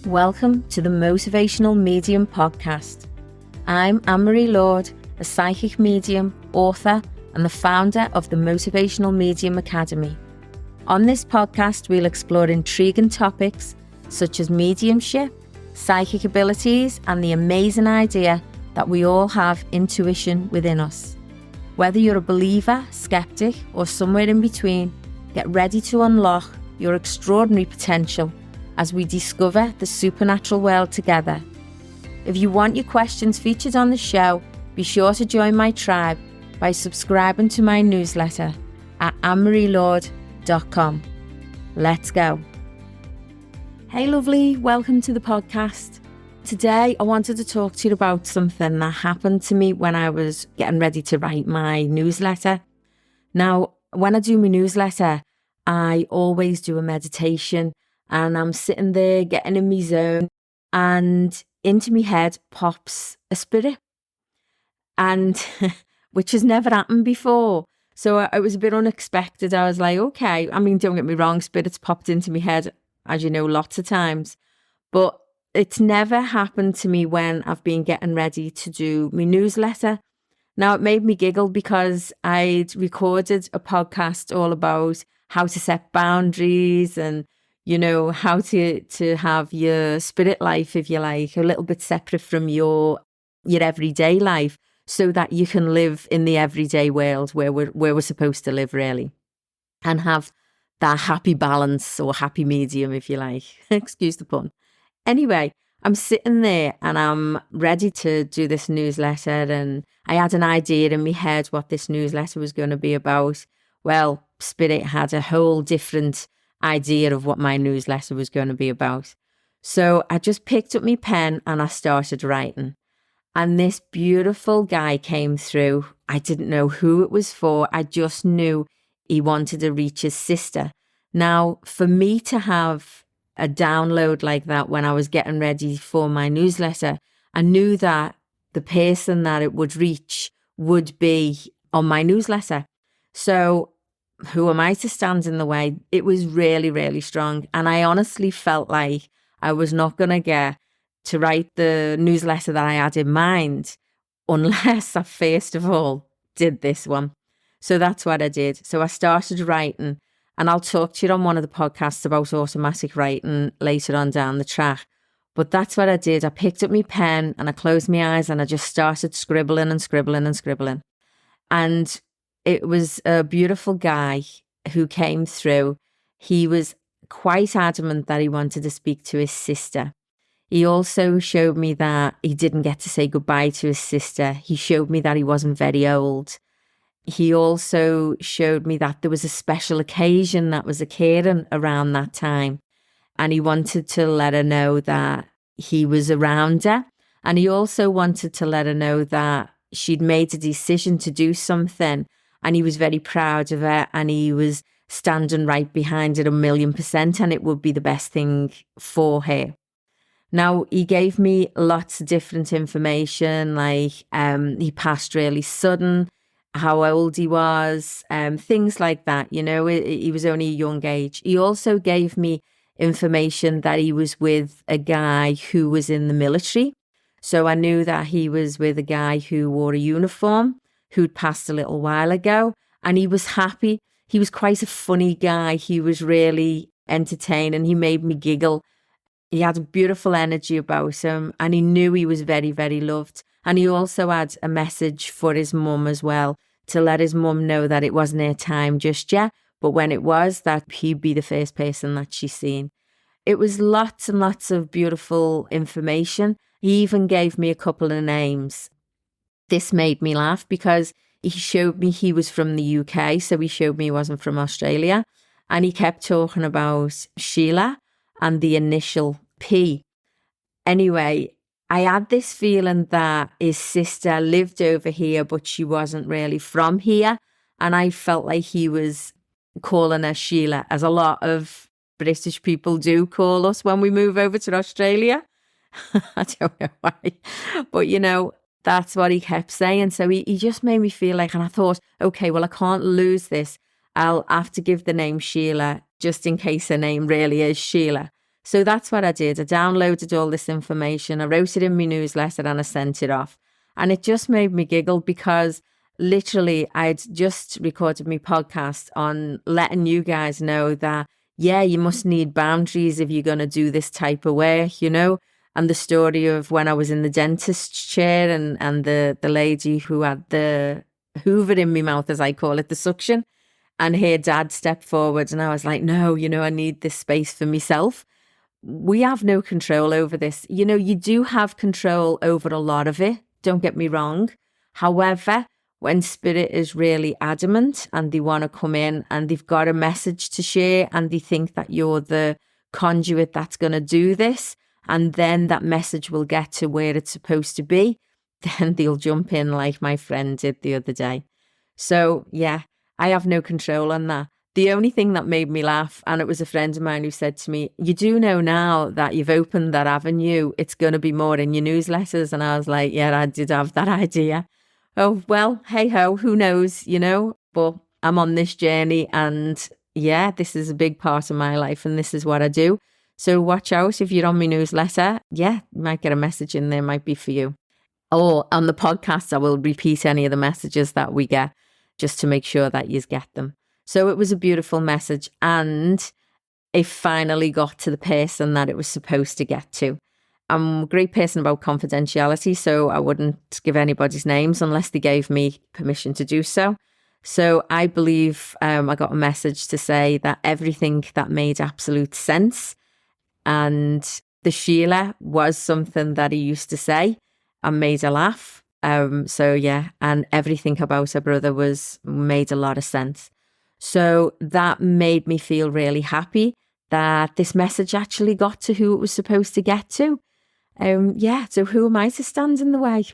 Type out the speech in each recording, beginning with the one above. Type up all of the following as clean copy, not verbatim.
Welcome to the Motivational Medium podcast. I'm Anne-Marie Lord, a psychic medium, author, and the founder of the Motivational Medium Academy. On this podcast, we'll explore intriguing topics such as mediumship, psychic abilities, and the amazing idea that we all have intuition within us. Whether you're a believer, skeptic, or somewhere in between, get ready to unlock your extraordinary potential as we discover the supernatural world together. If you want your questions featured on the show, be sure to join my tribe by subscribing to my newsletter at annemarielord.com. Let's go. Hey lovely, welcome to the podcast. Today I wanted to talk to you about something that happened to me when I was getting ready to write my newsletter. Now, when I do my newsletter, I always do a meditation. And I'm sitting there getting in my zone, and into my head pops a spirit, and which has never happened before. So it was a bit unexpected. I was like, okay, don't get me wrong, spirits popped into my head, as you know, lots of times. But it's never happened to me when I've been getting ready to do my newsletter. Now, it made me giggle because I'd recorded a podcast all about how to set boundaries and how to have your spirit life, if you like, a little bit separate from your everyday life so that you can live in the everyday world where we're supposed to live, really, and have that happy balance or happy medium, if you like. Excuse the pun. Anyway, I'm sitting there and I'm ready to do this newsletter, and I had an idea in my head what this newsletter was going to be about. Well, Spirit had a whole different idea of what my newsletter was going to be about. So I just picked up my pen and I started writing. And this beautiful guy came through. I didn't know who it was for. I just knew he wanted to reach his sister. Now, for me to have a download like that when I was getting ready for my newsletter, I knew that the person that it would reach would be on my newsletter. So who am I to stand in the way? It was really, really strong. And I honestly felt like I was not going to get to write the newsletter that I had in mind unless I first of all did this one. So that's what I did. So I started writing, and I'll talk to you on one of the podcasts about automatic writing later on down the track. But that's what I did. I picked up my pen and I closed my eyes and I just started scribbling and scribbling and scribbling. And it was a beautiful guy who came through. He was quite adamant that he wanted to speak to his sister. He also showed me that he didn't get to say goodbye to his sister. He showed me that he wasn't very old. He also showed me that there was a special occasion that was occurring around that time. And he wanted to let her know that he was around her. And he also wanted to let her know that she'd made a decision to do something. And he was very proud of her, and he was standing right behind it 1,000,000%, and it would be the best thing for her. Now, he gave me lots of different information, like he passed really sudden, how old he was, things like that. He was only a young age. He also gave me information that he was with a guy who was in the military. So I knew that he was with a guy who wore a uniform, who'd passed a little while ago, and he was happy. He was quite a funny guy. He was really entertaining. He made me giggle. He had a beautiful energy about him, and he knew he was very, very loved. And he also had a message for his mum as well, to let his mum know that it wasn't her time just yet, but when it was, that he'd be the first person that she's seen. It was lots and lots of beautiful information. He even gave me a couple of names. This made me laugh because he showed me he was from the UK, so he showed me he wasn't from Australia. And he kept talking about Sheila and the initial P. Anyway, I had this feeling that his sister lived over here, but she wasn't really from here. And I felt like he was calling her Sheila, as a lot of British people do call us when we move over to Australia. I don't know why, but that's what he kept saying. So he just made me feel like, and I thought, okay, well, I can't lose this. I'll have to give the name Sheila just in case her name really is Sheila. So that's what I did. I downloaded all this information. I wrote it in my newsletter and I sent it off. And it just made me giggle because literally I'd just recorded my podcast on letting you guys know that, yeah, you must need boundaries if you're going to do this type of work, and the story of when I was in the dentist's chair and the lady who had the Hoover in my mouth, as I call it, the suction, and her dad stepped forward and I was like, no, I need this space for myself. We have no control over this. You do have control over a lot of it. Don't get me wrong. However, when spirit is really adamant and they want to come in and they've got a message to share and they think that you're the conduit that's going to do this, and then that message will get to where it's supposed to be, then they'll jump in like my friend did the other day. So yeah, I have no control on that. The only thing that made me laugh, and it was a friend of mine who said to me, you do know now that you've opened that avenue, it's going to be more in your newsletters. And I was like, yeah, I did have that idea. Oh, well, hey ho, who knows, but I'm on this journey and yeah, this is a big part of my life and this is what I do. So watch out if you're on my newsletter. Yeah, you might get a message in there, might be for you. Or on the podcast, I will repeat any of the messages that we get just to make sure that you get them. So it was a beautiful message and it finally got to the person that it was supposed to get to. I'm a great person about confidentiality, so I wouldn't give anybody's names unless they gave me permission to do so. So I believe I got a message to say that everything that made absolute sense, and the Sheila was something that he used to say and made her laugh. So yeah, and everything about her brother made a lot of sense. So that made me feel really happy that this message actually got to who it was supposed to get to. So who am I to stand in the way?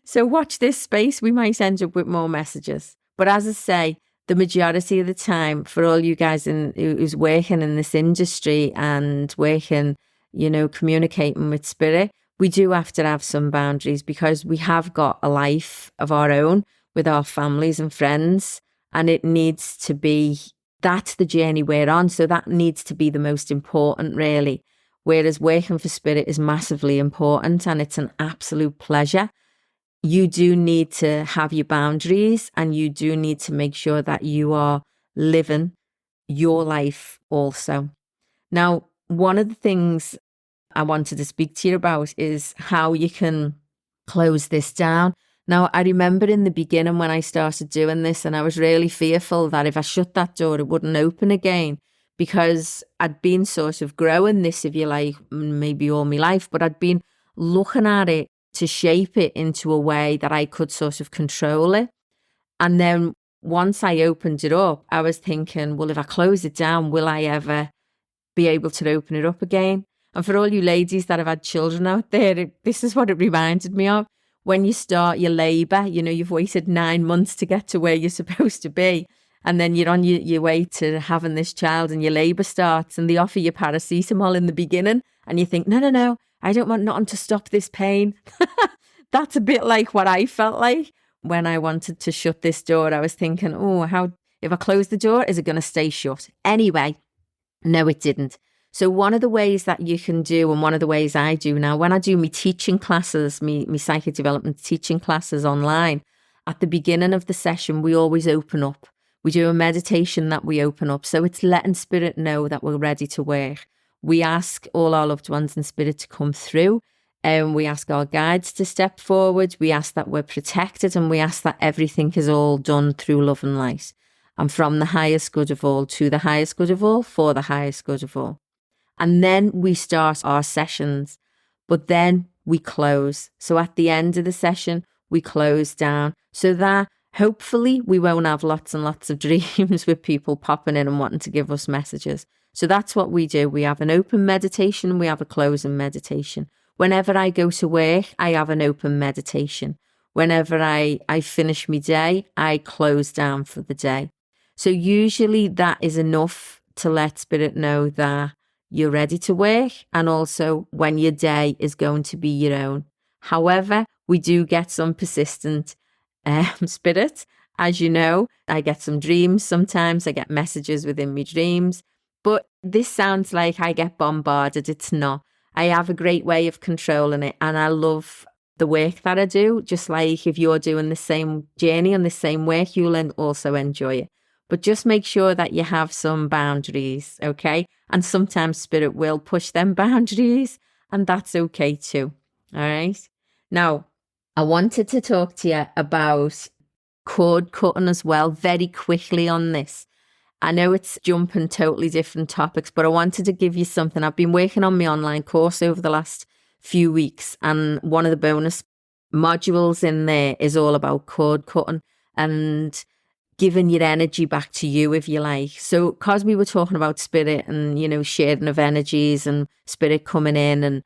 So watch this space. We might end up with more messages. But as I say, the majority of the time, for all you guys who's working in this industry and working, communicating with spirit, we do have to have some boundaries because we have got a life of our own with our families and friends. And it needs to be, that's the journey we're on. So that needs to be the most important, really. Whereas working for spirit is massively important and it's an absolute pleasure. You do need to have your boundaries and you do need to make sure that you are living your life also. Now, one of the things I wanted to speak to you about is how you can close this down. Now, I remember in the beginning when I started doing this and I was really fearful that if I shut that door, it wouldn't open again because I'd been sort of growing this, if you like, maybe all my life, but I'd been looking at it to shape it into a way that I could sort of control it. And then once I opened it up, I was thinking, well, if I close it down, will I ever be able to open it up again? And for all you ladies that have had children out there, this is what it reminded me of. When you start your labour, you've waited 9 months to get to where you're supposed to be. And then you're on your way to having this child and your labour starts and they offer you paracetamol in the beginning. And you think, no, I don't want nothing to stop this pain. That's a bit like what I felt like when I wanted to shut this door. I was thinking, if I close the door, is it going to stay shut? Anyway, no, it didn't. So one of the ways that you can do, and one of the ways I do now, when I do my teaching classes, my psychic development teaching classes online, at the beginning of the session, we always open up. We do a meditation that we open up. So it's letting spirit know that we're ready to work. We ask all our loved ones in spirit to come through. And we ask our guides to step forward. We ask that we're protected and we ask that everything is all done through love and light. And from the highest good of all to the highest good of all for the highest good of all. And then we start our sessions, but then we close. So at the end of the session, we close down so that hopefully we won't have lots and lots of dreams with people popping in and wanting to give us messages. So that's what we do. We have an open meditation, we have a closing meditation. Whenever I go to work, I have an open meditation. Whenever I finish my day, I close down for the day. So usually that is enough to let spirit know that you're ready to work and also when your day is going to be your own. However, we do get some persistent spirit. As you know, I get some dreams sometimes. I get messages within my dreams. But This sounds like I get bombarded. It's not. I have a great way of controlling it, and I love the work that I do. Just like if you're doing the same journey and the same work, you'll also enjoy it. But just make sure that you have some boundaries, okay? And sometimes spirit will push them boundaries, and that's okay too. All right. Now, I wanted to talk to you about cord cutting as well, very quickly on this. I know it's jumping totally different topics, but I wanted to give you something. I've been working on my online course over the last few weeks, and one of the bonus modules in there is all about cord cutting and giving your energy back to you, if you like. So, because we were talking about spirit and, sharing of energies and spirit coming in and,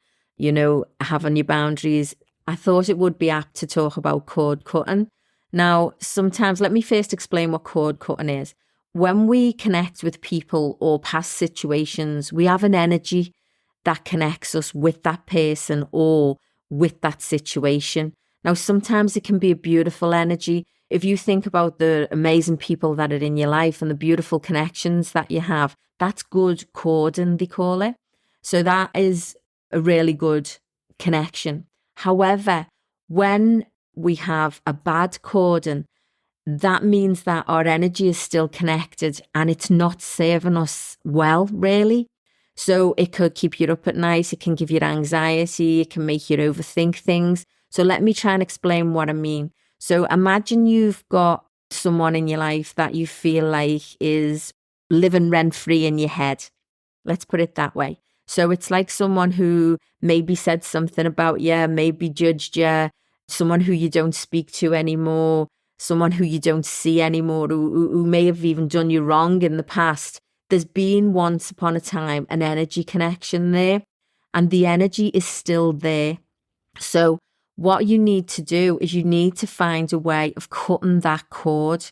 having your boundaries, I thought it would be apt to talk about cord cutting. Now, sometimes, let me first explain what cord cutting is. When we connect with people or past situations, we have an energy that connects us with that person or with that situation. Now, sometimes it can be a beautiful energy. If you think about the amazing people that are in your life and the beautiful connections that you have, that's good cording, they call it. So that is a really good connection. However, when we have a bad cording, that means that our energy is still connected and it's not serving us well, really. So it could keep you up at night. It can give you anxiety. It can make you overthink things. So let me try and explain what I mean. So imagine you've got someone in your life that you feel like is living rent-free in your head. Let's put it that way. So it's like someone who maybe said something about you, maybe judged you, someone who you don't speak to anymore, someone who you don't see anymore, who may have even done you wrong in the past. There's been once upon a time an energy connection there, and the energy is still there. So what you need to do is you need to find a way of cutting that cord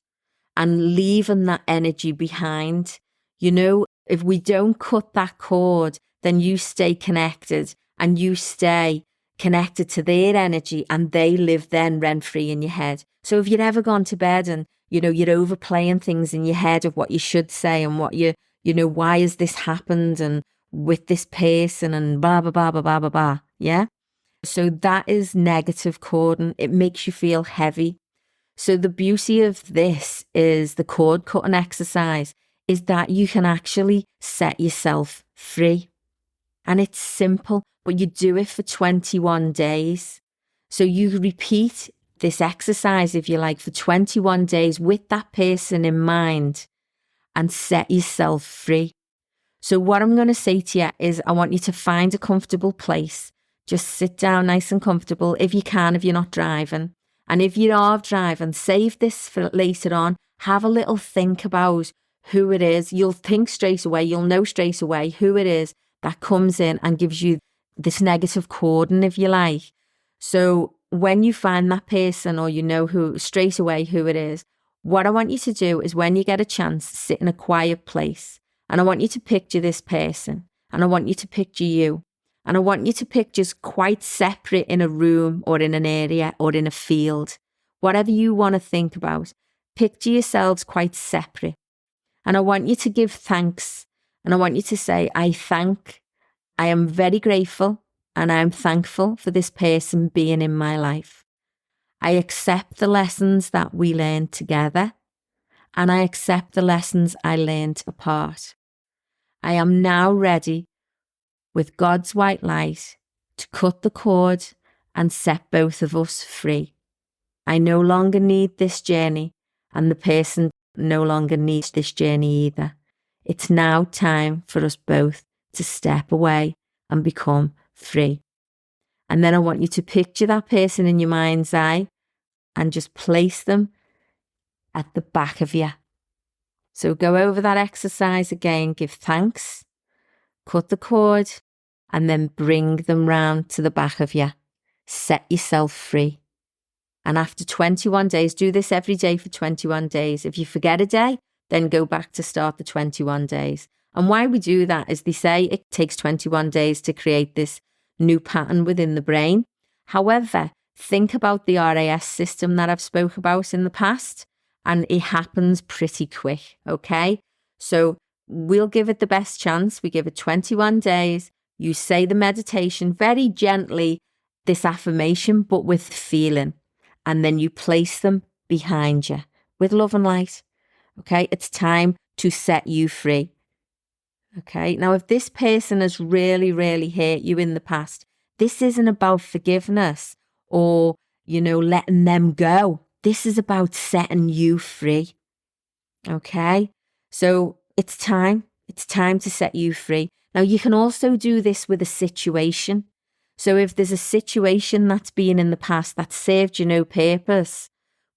and leaving that energy behind. If we don't cut that cord, then you stay connected and you stay connected to their energy and they live then rent-free in your head. So if you've ever gone to bed and, you're overplaying things in your head of what you should say and what why has this happened and with this person and blah, blah, blah, blah, blah, blah, blah. Yeah. So that is negative cording. It makes you feel heavy. So the beauty of this is the cord cutting exercise is that you can actually set yourself free. And it's simple, but you do it for 21 days. So you repeat this exercise, if you like, for 21 days with that person in mind and set yourself free. So what I'm going to say to you is I want you to find a comfortable place. Just sit down nice and comfortable if you can, if you're not driving. And if you are driving, save this for later on. Have a little think about who it is. You'll think straight away. You'll know straight away who it is that comes in and gives you this negative cordon, if you like. So when you find that person or who straight away who it is, what I want you to do is when you get a chance, sit in a quiet place. And I want you to picture this person. And I want you to picture you. And I want you to picture quite separate in a room or in an area or in a field. Whatever you want to think about, picture yourselves quite separate. And I want you to give thanks. And I want you to say, I am very grateful and I am thankful for this person being in my life. I accept the lessons that we learned together and I accept the lessons I learned apart. I am now ready with God's white light to cut the cord and set both of us free. I no longer need this journey and the person no longer needs this journey either. It's now time for us both to step away and become free. And then I want you to picture that person in your mind's eye and just place them at the back of you. So go over that exercise again, give thanks, cut the cord, and then bring them round to the back of you. Set yourself free. And after 21 days, do this every day for 21 days. If you forget a day, then go back to start the 21 days. And why we do that is they say it takes 21 days to create this new pattern within the brain. However, think about the RAS system that I've spoke about in the past, and it happens pretty quick, okay? So we'll give it the best chance. We give it 21 days. You say the meditation very gently, this affirmation, but with feeling. And then you place them behind you with love and light. Okay, it's time to set you free. Okay, now if this person has really, really hurt you in the past, this isn't about forgiveness or, letting them go. This is about setting you free. Okay, so it's time to set you free. Now you can also do this with a situation. So if there's a situation that's been in the past that served you no purpose,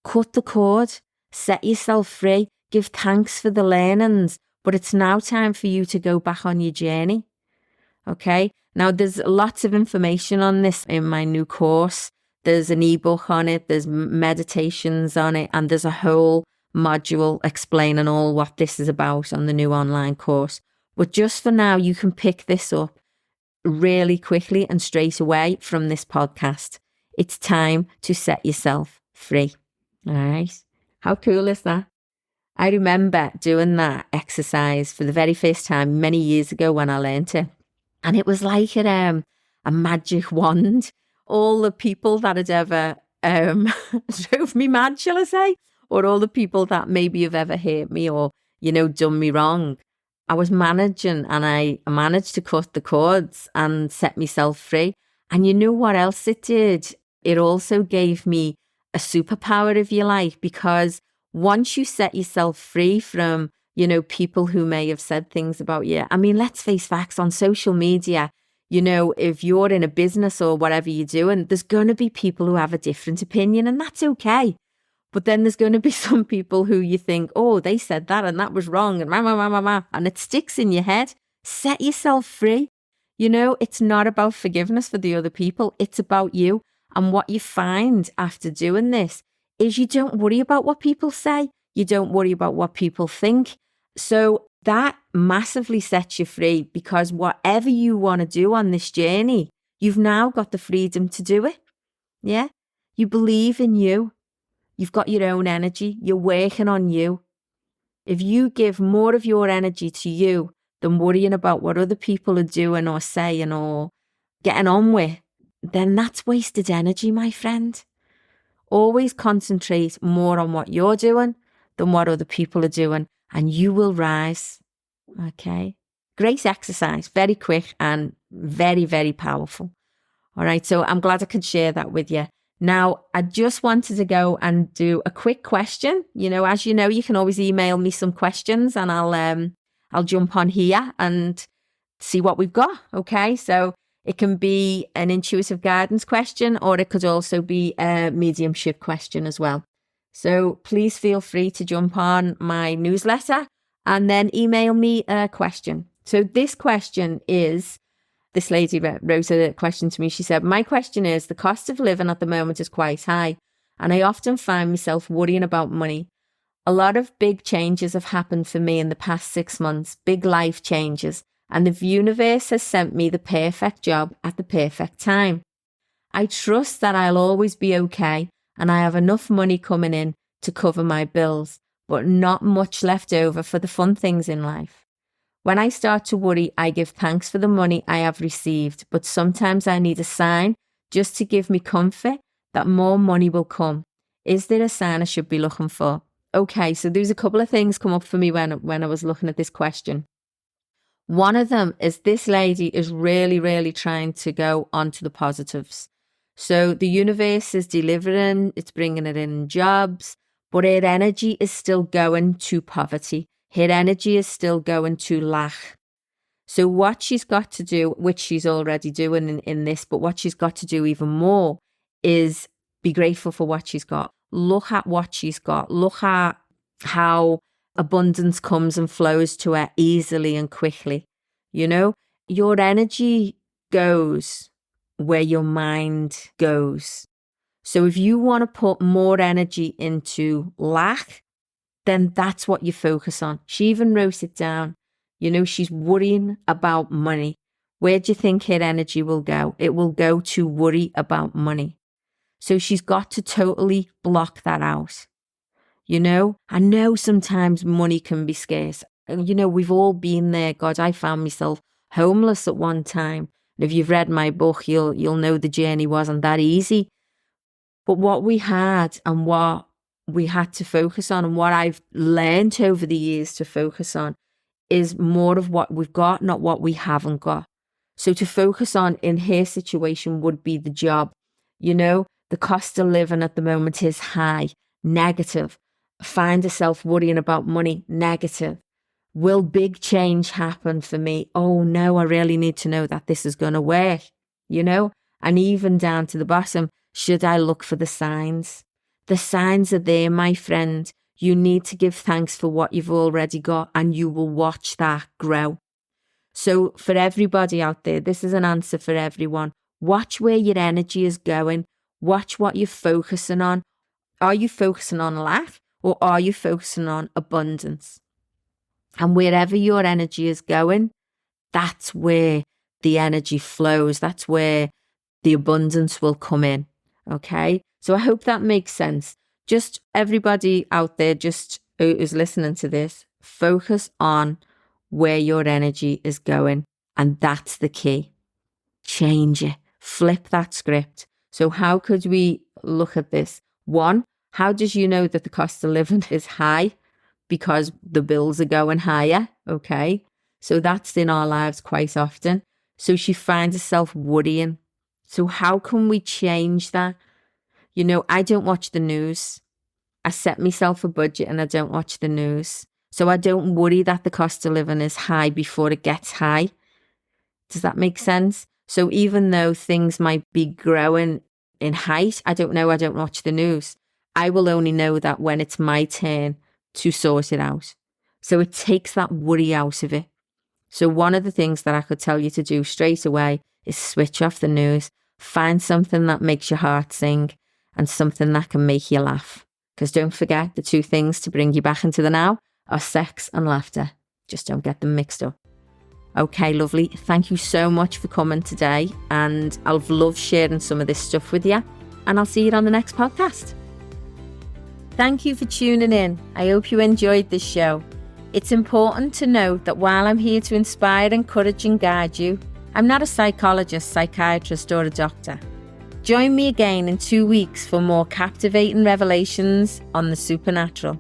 cut the cord, set yourself free, give thanks for the learnings, but it's now time for you to go back on your journey. Okay, now there's lots of information on this in my new course. There's an ebook on it, there's meditations on it, and there's a whole module explaining all what this is about on the new online course. But just for now, you can pick this up really quickly and straight away from this podcast. It's time to set yourself free. All right. How cool is that? I remember doing that exercise for the very first time many years ago when I learned it. And it was like a magic wand. All the people that had ever drove me mad, shall I say, or all the people that maybe have ever hurt me or, done me wrong, I was managing, and I managed to cut the cords and set myself free. And you know what else it did? It also gave me a superpower, if you like, because once you set yourself free from, people who may have said things about you. I mean, let's face facts on social media. If you're in a business or whatever you're doing, there's going to be people who have a different opinion, and that's okay. But then there's going to be some people who you think, oh, they said that and that was wrong and it sticks in your head. Set yourself free. It's not about forgiveness for the other people. It's about you. And what you find after doing this is you don't worry about what people say. You don't worry about what people think. So that massively sets you free, because whatever you want to do on this journey, you've now got the freedom to do it. Yeah. You believe in you. You've got your own energy. You're working on you. If you give more of your energy to you than worrying about what other people are doing or saying or getting on with, then that's wasted energy, my friend. Always concentrate more on what you're doing than what other people are doing, and you will rise. Okay. Great exercise, very quick and very, very powerful. All right. So I'm glad I could share that with you. Now, I just wanted to go and do a quick question. As you know, you can always email me some questions and I'll jump on here and see what we've got. Okay. So it can be an intuitive guidance question, or it could also be a mediumship question as well. So please feel free to jump on my newsletter and then email me a question. So this question is, this lady wrote a question to me. She said, my question is, the cost of living at the moment is quite high, and I often find myself worrying about money. A lot of big changes have happened for me in the past 6 months, big life changes, and the universe has sent me the perfect job at the perfect time. I trust that I'll always be okay, and I have enough money coming in to cover my bills, but not much left over for the fun things in life. When I start to worry, I give thanks for the money I have received, but sometimes I need a sign just to give me comfort that more money will come. Is there a sign I should be looking for? Okay, so there's a couple of things come up for me when I was looking at this question. One of them is this lady is really, really trying to go onto the positives. So the universe is delivering, it's bringing it in jobs, but her energy is still going to poverty. Her energy is still going to lack. So what she's got to do, which she's already doing in this, but what she's got to do even more is be grateful for what she's got. Look at what she's got. Look at how abundance comes and flows to her easily and quickly. Your energy goes where your mind goes. So if you want to put more energy into lack, then that's what you focus on. She even wrote it down. She's worrying about money. Where do you think her energy will go? It will go to worry about money. So she's got to totally block that out. I know sometimes money can be scarce. We've all been there. God, I found myself homeless at one time. And if you've read my book, you'll know the journey wasn't that easy. But what we had and what we had to focus on, and what I've learned over the years to focus on, is more of what we've got, not what we haven't got. So to focus on in her situation would be the job. The cost of living at the moment is high, negative. Find herself worrying about money, negative. Will big change happen for me? Oh no, I really need to know that this is going to work, and even down to the bottom, should I look for the signs? The signs are there, my friend. You need to give thanks for what you've already got, and you will watch that grow. So for everybody out there, this is an answer for everyone. Watch where your energy is going. Watch what you're focusing on. Are you focusing on lack, or are you focusing on abundance? And wherever your energy is going, that's where the energy flows. That's where the abundance will come in. Okay. So I hope that makes sense. Just everybody out there, just who's listening to this, focus on where your energy is going. And that's the key. Change it. Flip that script. So how could we look at this? One, how does you know that the cost of living is high? Because the bills are going higher. Okay. So that's in our lives quite often. So she finds herself worrying. So how can we change that? I don't watch the news. I set myself a budget and I don't watch the news. So I don't worry that the cost of living is high before it gets high. Does that make sense? So even though things might be growing in height, I don't know, I don't watch the news. I will only know that when it's my turn to sort it out. So it takes that worry out of it. So one of the things that I could tell you to do straight away is switch off the news. Find something that makes your heart sing and something that can make you laugh. Because don't forget, the two things to bring you back into the now are sex and laughter. Just don't get them mixed up. Okay, lovely. Thank you so much for coming today. And I've loved sharing some of this stuff with you. And I'll see you on the next podcast. Thank you for tuning in. I hope you enjoyed this show. It's important to note that while I'm here to inspire, encourage and guide you, I'm not a psychologist, psychiatrist or a doctor. Join me again in 2 weeks for more captivating revelations on the supernatural.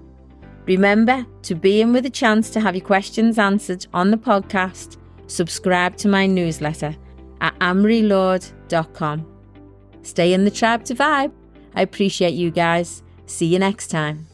Remember to be in with a chance to have your questions answered on the podcast. Subscribe to my newsletter at amarylord.com. Stay in the tribe to vibe. I appreciate you guys. See you next time.